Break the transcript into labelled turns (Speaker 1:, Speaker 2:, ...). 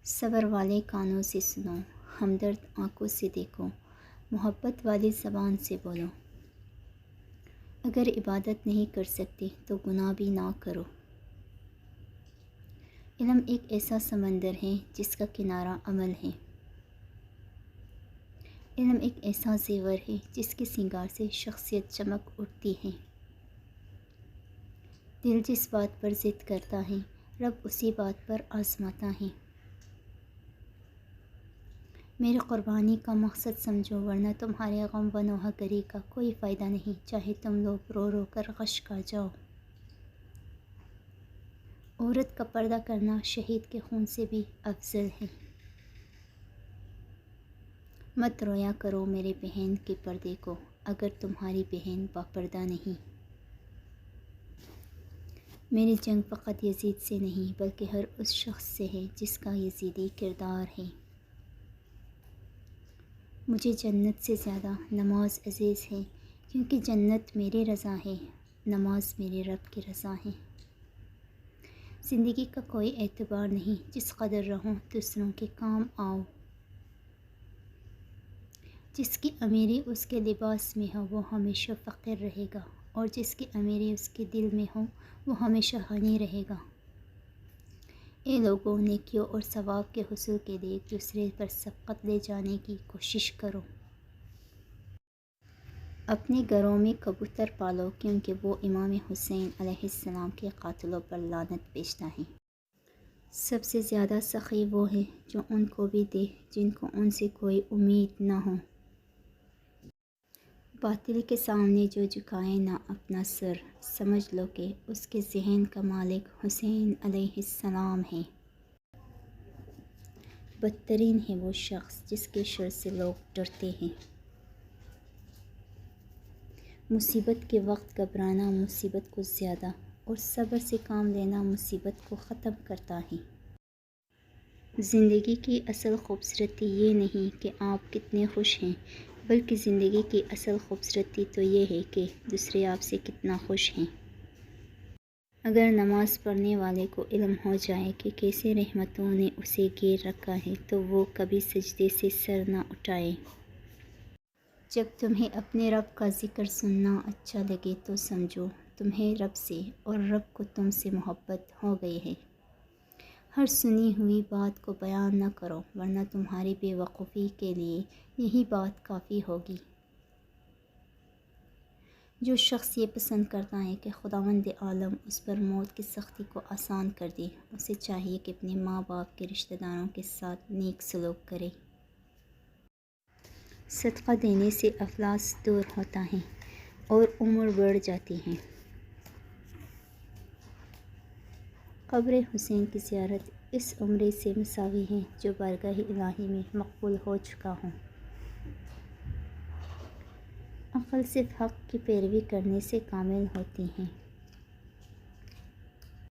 Speaker 1: صبر والے کانوں سے سنو، ہمدرد آنکھوں سے دیکھو، محبت والی زبان سے بولو۔ اگر عبادت نہیں کر سکتے تو گناہ بھی نہ کرو۔ علم ایک ایسا سمندر ہے جس کا کنارہ عمل ہے۔ علم ایک ایسا زیور ہے جس کے سنگار سے شخصیت چمک اٹھتی ہے۔ دل جس بات پر ضد کرتا ہے، رب اسی بات پر آزماتا ہے۔ میری قربانی کا مقصد سمجھو، ورنہ تمہارے غم و نوحہ گری کا کوئی فائدہ نہیں، چاہے تم لوگ رو رو کر غش کھا جاؤ۔ عورت کا پردہ کرنا شہید کے خون سے بھی افضل ہے۔ مت رویا کرو میرے بہن کے پردے کو، اگر تمہاری بہن باپردہ نہیں۔ میری جنگ فقط یزید سے نہیں بلکہ ہر اس شخص سے ہے جس کا یزیدی کردار ہے۔ مجھے جنت سے زیادہ نماز عزیز ہے، کیونکہ جنت میری رضا ہے، نماز میرے رب کی رضا ہے۔ زندگی کا کوئی اعتبار نہیں، جس قدر رہو دوسروں کے کام آؤ۔ جس کی امیری اس کے لباس میں ہو وہ ہمیشہ فقیر رہے گا، اور جس کی امیری اس کے دل میں ہو وہ ہمیشہ غنی رہے گا۔ اے لوگوں، نیکیوں اور ثواب کے حصول کے لیے ایک دوسرے پر سبقت لے جانے کی کوشش کرو۔ اپنے گھروں میں کبوتر پالو، کیونکہ وہ امام حسین علیہ السلام کے قاتلوں پر لعنت بھیجتا ہے۔ سب سے زیادہ سخی وہ ہے جو ان کو بھی دے جن کو ان سے کوئی امید نہ ہو۔ باطل کے سامنے جو جھکائے نہ اپنا سر، سمجھ لو کہ اس کے ذہن کا مالک حسین علیہ السلام ہے۔ بدترین ہے وہ شخص جس کے شر سے لوگ ڈرتے ہیں۔ مصیبت کے وقت گھبرانا مصیبت کو زیادہ، اور صبر سے کام لینا مصیبت کو ختم کرتا ہے۔ زندگی کی اصل خوبصورتی یہ نہیں کہ آپ کتنے خوش ہیں، بلکہ زندگی کی اصل خوبصورتی تو یہ ہے کہ دوسرے آپ سے کتنا خوش ہیں۔ اگر نماز پڑھنے والے کو علم ہو جائے کہ کیسے رحمتوں نے اسے گھیر رکھا ہے تو وہ کبھی سجدے سے سر نہ اٹھائے۔ جب تمہیں اپنے رب کا ذکر سننا اچھا لگے تو سمجھو تمہیں رب سے اور رب کو تم سے محبت ہو گئی ہے۔ ہر سنی ہوئی بات کو بیان نہ کرو، ورنہ تمہاری بے وقوفی کے لیے یہی بات کافی ہوگی۔ جو شخص یہ پسند کرتا ہے کہ خداوند عالم اس پر موت کی سختی کو آسان کر دے، اسے چاہیے کہ اپنے ماں باپ کے رشتہ داروں کے ساتھ نیک سلوک کرے۔ صدقہ دینے سے افلاس دور ہوتا ہے اور عمر بڑھ جاتی ہے۔ قبر حسین کی زیارت اس عمرے سے مساوی ہے جو بارگاہ الہی میں مقبول ہو چکا ہو۔ عقل صرف حق کی پیروی کرنے سے کامل ہوتی ہے۔